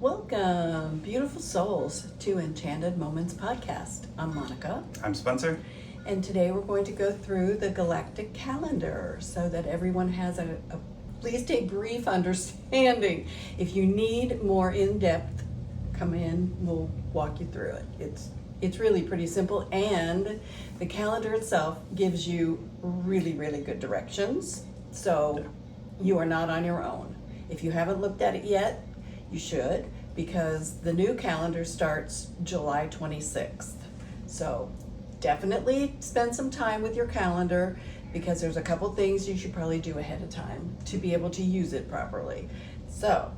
Welcome, beautiful souls, to Enchanted Moments podcast. I'm Monica. I'm Spencer. And today we're going to go through the galactic calendar so that everyone has at least a brief understanding. If you need more in-depth, come in, we'll walk you through it. It's really pretty simple, and the calendar itself gives you really, really good directions. So you are not on your own. If you haven't looked at it yet, you should, because the new calendar starts July 26th. So definitely spend some time with your calendar, because there's a couple things you should probably do ahead of time to be able to use it properly. So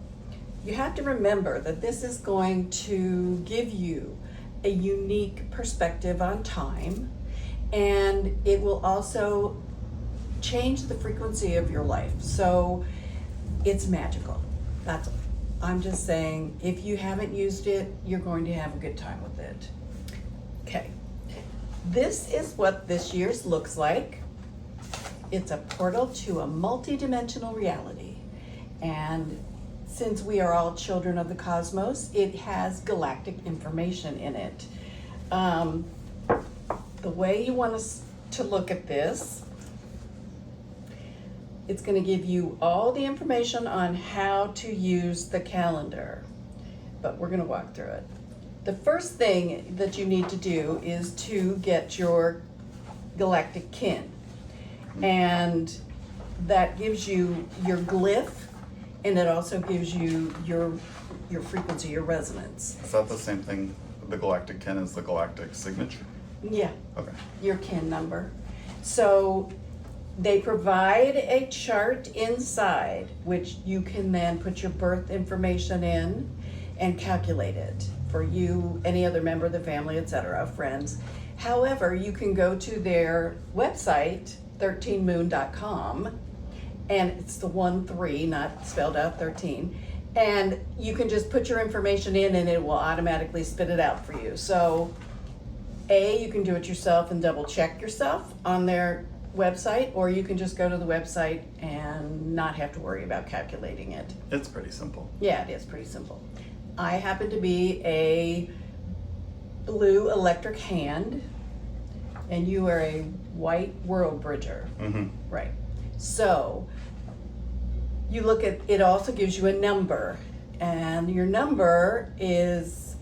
you have to remember that this is going to give you a unique perspective on time, and it will also change the frequency of your life. So it's magical. That's all. I'm just saying, if you haven't used it, you're going to have a good time with it. Okay, this is what this year's looks like. It's a portal to a multi-dimensional reality. And since we are all children of the cosmos, it has galactic information in it. The way you want us to look at this, it's going to give you all the information on how to use the calendar, but we're going to walk through it. The first thing that you need to do is to get your galactic kin, and that gives you your glyph, and it also gives you your frequency, your resonance. Is that the same thing, the galactic kin is the galactic signature? Yeah. Okay. Your kin number. So they provide a chart inside, which you can then put your birth information in and calculate it for you, any other member of the family, etc., friends. However, you can go to their website, 13moon.com, and it's the 13, not spelled out 13, and you can just put your information in and it will automatically spit it out for you. So you can do it yourself and double check yourself on their website, or you can just go to the website and not have to worry about calculating it. It's pretty simple. Yeah, it is pretty simple. I happen to be a blue electric hand, and you are a white world bridger. Mm-hmm. Right. So you look at, it also gives you a number, and your number is,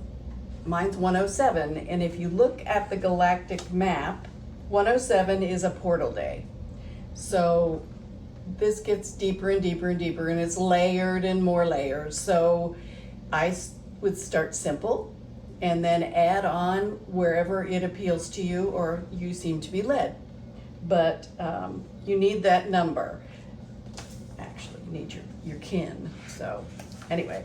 mine's 107, and if you look at the galactic map, 107 is a portal day. So this gets deeper and deeper and deeper, and it's layered and more layers. So I would start simple and then add on wherever it appeals to you or you seem to be led. But you need that number. Actually, you need your kin. So anyway,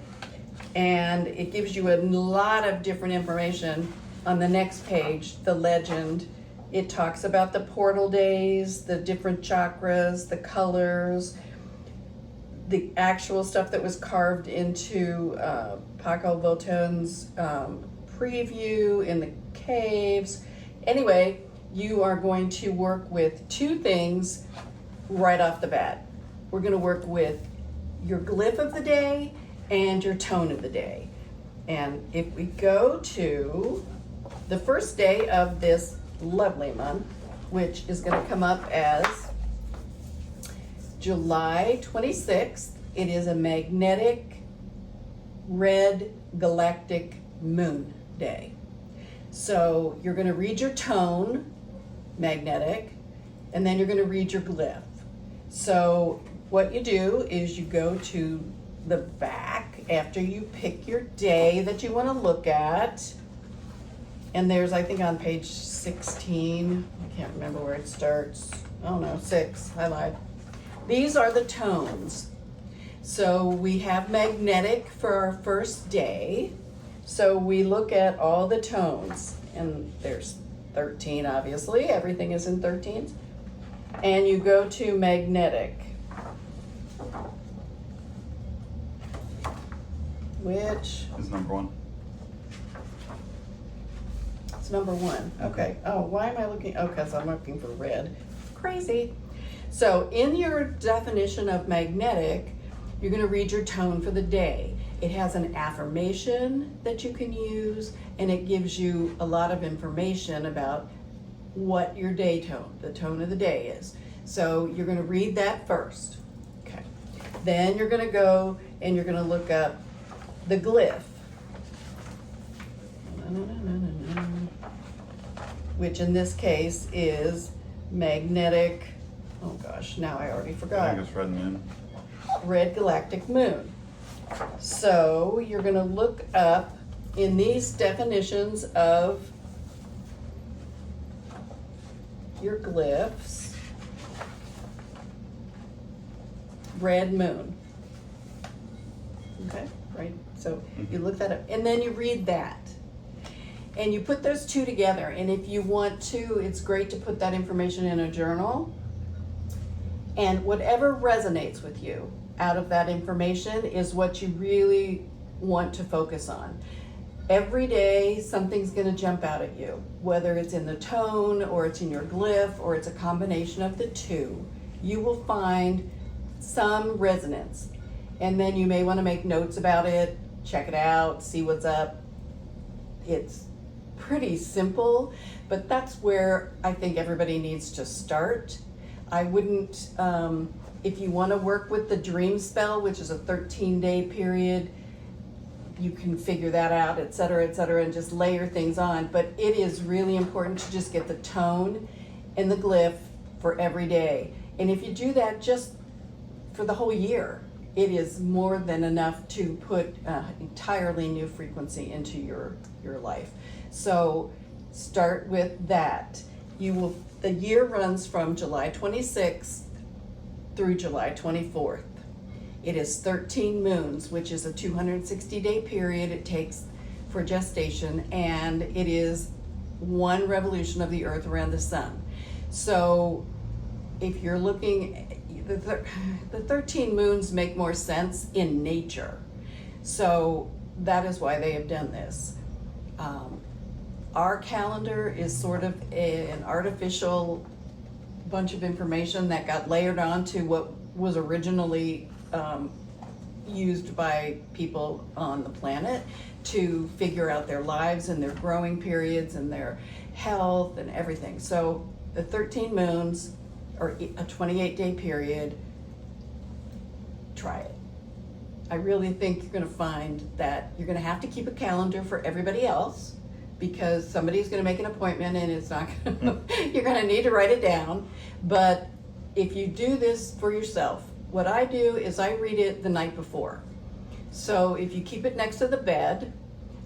and it gives you a lot of different information. On the next page, the legend, it talks about the portal days, the different chakras, the colors, the actual stuff that was carved into Paco Voton's preview in the caves. Anyway, you are going to work with two things right off the bat. We're going to work with your glyph of the day and your tone of the day. And if we go to the first day of this lovely month, which is going to come up as July 26th, it is a magnetic red galactic moon day. So you're going to read your tone, magnetic, and then you're going to read your glyph. So what you do is you go to the back after you pick your day that you want to look at. And there's, I think on page 16, I can't remember where it starts. Oh no, 6, I lied. These are the tones. So we have magnetic for our first day. So we look at all the tones, and there's 13, obviously. Everything is in 13s. And you go to magnetic, which Is number 1. it's number 1. Okay. Oh, why am I looking? Oh, because I'm looking for red. Crazy. So in your definition of magnetic, you're going to read your tone for the day. It has an affirmation that you can use, and it gives you a lot of information about what your day tone, the tone of the day is. So you're going to read that first. Okay. Then you're going to go and you're going to look up the glyph, which in this case is magnetic, oh gosh, now I already I forgot. think it's red moon. Red galactic moon. So you're going to look up in these definitions of your glyphs, red moon. Okay, right? So you look that up and then you read that. And you put those two together, and if you want to, it's great to put that information in a journal. And whatever resonates with you out of that information is what you really want to focus on. Every day, something's going to jump out at you, whether it's in the tone or it's in your glyph or it's a combination of the two. You will find some resonance. And then you may want to make notes about it, check it out, see what's up. It's pretty simple, but that's where I think everybody needs to start. I wouldn't, if you want to work with the dream spell, which is a 13-day period, you can figure that out, et cetera, and just layer things on. But it is really important to just get the tone and the glyph for every day. And if you do that just for the whole year, it is more than enough to put entirely new frequency into your life. So start with that. The year runs from July 26th through July 24th. It is 13 moons, which is a 260-day period it takes for gestation, and it is one revolution of the Earth around the sun. So if you're looking, the 13 moons make more sense in nature. So that is why they have done this. Our calendar is sort of an artificial bunch of information that got layered onto what was originally used by people on the planet to figure out their lives and their growing periods and their health and everything. So the 13 moons, or a 28-day period, try it. I really think you're going to find that you're going to have to keep a calendar for everybody else, because somebody's going to make an appointment and it's not going to, you're going to need to write it down. But if you do this for yourself, what I do is I read it the night before. So if you keep it next to the bed,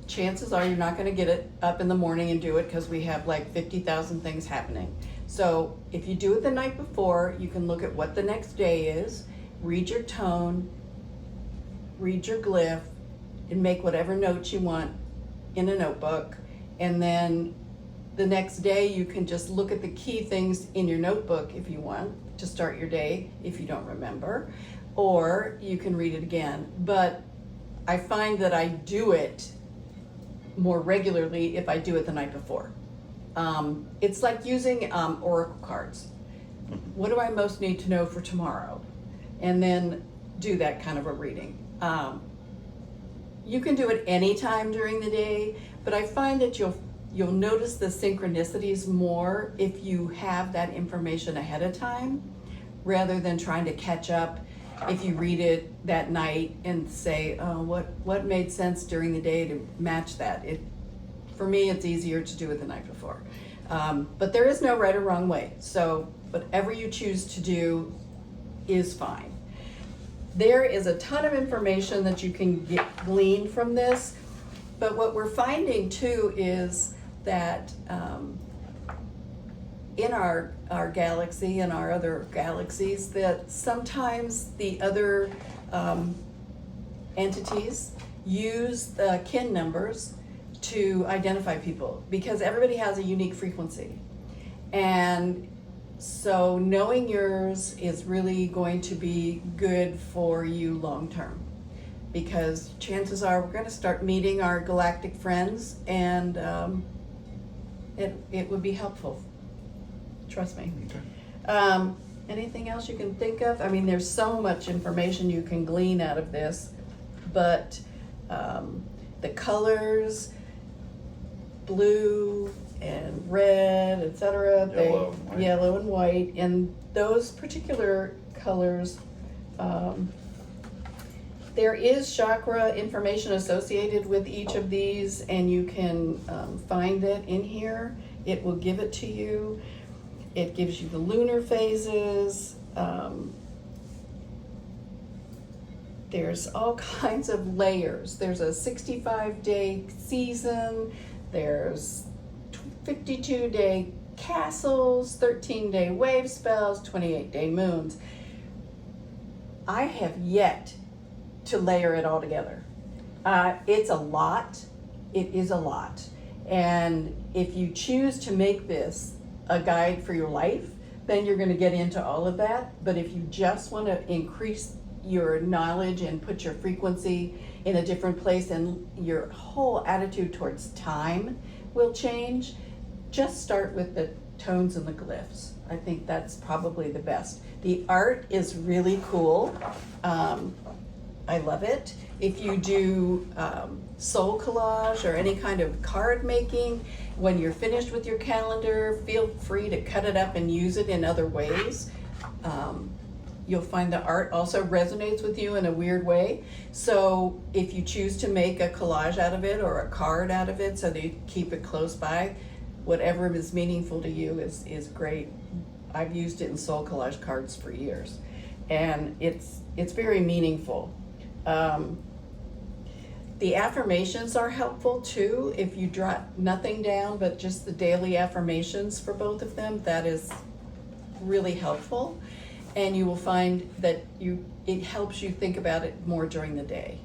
chances are you're not going to get it up in the morning and do it, because we have like 50,000 things happening. So if you do it the night before, you can look at what the next day is, read your tone, read your glyph, and make whatever notes you want in a notebook. And then the next day you can just look at the key things in your notebook if you want to start your day, if you don't remember, or you can read it again. But I find that I do it more regularly if I do it the night before. It's like using oracle cards. What do I most need to know for tomorrow? And then do that kind of a reading. You can do it anytime during the day, but I find that you'll notice the synchronicities more if you have that information ahead of time, rather than trying to catch up if you read it that night and say, oh, what made sense during the day to match that. For me, it's easier to do it the night before. But there is no right or wrong way. So whatever you choose to do is fine. There is a ton of information that you can glean from this, but what we're finding too is that in our galaxy and our other galaxies, that sometimes the other entities use the kin numbers to identify people, because everybody has a unique frequency. And so knowing yours is really going to be good for you long term, because chances are we're going to start meeting our galactic friends, and it would be helpful. Trust me. Okay. Anything else you can think of? I mean, there's so much information you can glean out of this, but The colors, blue and red, etc. Yellow and white. Yellow and white, and those particular colors. There is chakra information associated with each of these, and you can find it in here. It will give it to you. It gives you the lunar phases. There's all kinds of layers. There's a 65-day season. There's 52-day castles, 13-day wave spells, 28-day moons. I have yet to layer it all together. It's a lot. It is a lot. And if you choose to make this a guide for your life, then you're going to get into all of that. But if you just want to increase your knowledge and put your frequency in a different place, and your whole attitude towards time will change, just start with the tones and the glyphs. I think that's probably the best. The art is really cool. I love it. If you do soul collage or any kind of card making, when you're finished with your calendar, feel free to cut it up and use it in other ways. You'll find the art also resonates with you in a weird way. So if you choose to make a collage out of it or a card out of it so that you keep it close by, whatever is meaningful to you is great. I've used it in soul collage cards for years, and it's very meaningful. The affirmations are helpful too. If you jot nothing down but just the daily affirmations for both of them, that is really helpful. And you will find that it helps you think about it more during the day,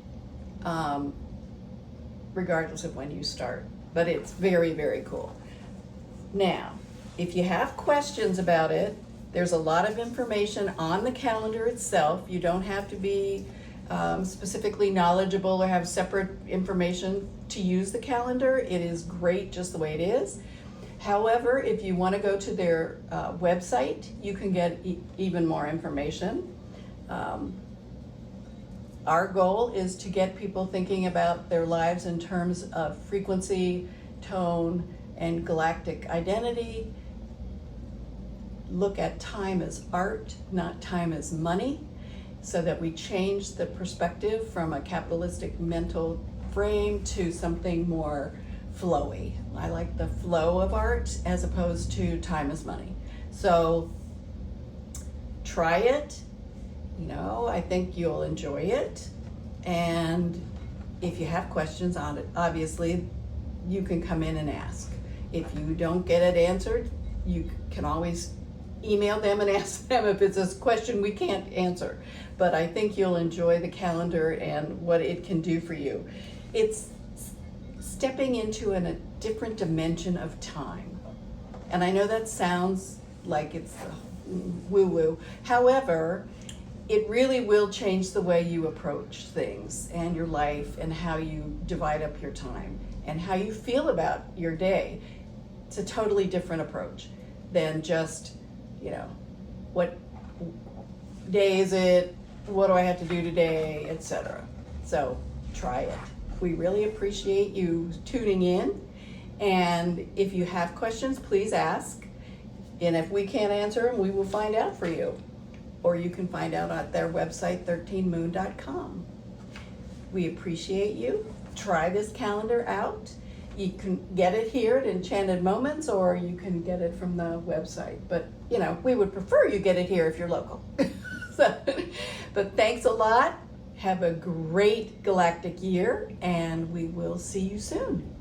regardless of when you start. But it's very, very cool. Now, if you have questions about it, there's a lot of information on the calendar itself. You don't have to be specifically knowledgeable or have separate information to use the calendar. It is great just the way it is. However, if you want to go to their website, you can get even more information. Our goal is to get people thinking about their lives in terms of frequency, tone, and galactic identity. Look at time as art, not time as money, so that we change the perspective from a capitalistic mental frame to something more flowy. I like the flow of art as opposed to time as money. So try it. I think you'll enjoy it. And if you have questions on it, obviously you can come in and ask. If you don't get it answered, you can always email them and ask them if it's a question we can't answer. But I think you'll enjoy the calendar and what it can do for you. It's stepping into a different dimension of time. And I know that sounds like it's woo-woo. However, it really will change the way you approach things and your life and how you divide up your time and how you feel about your day. It's a totally different approach than just, what day is it? What do I have to do today, etc. So try it. We really appreciate you tuning in. And if you have questions, please ask. And if we can't answer them, we will find out for you. Or you can find out at their website, 13moon.com. We appreciate you. Try this calendar out. You can get it here at Enchanted Moments, or you can get it from the website. But, we would prefer you get it here if you're local. But thanks a lot. Have a great galactic year, and we will see you soon.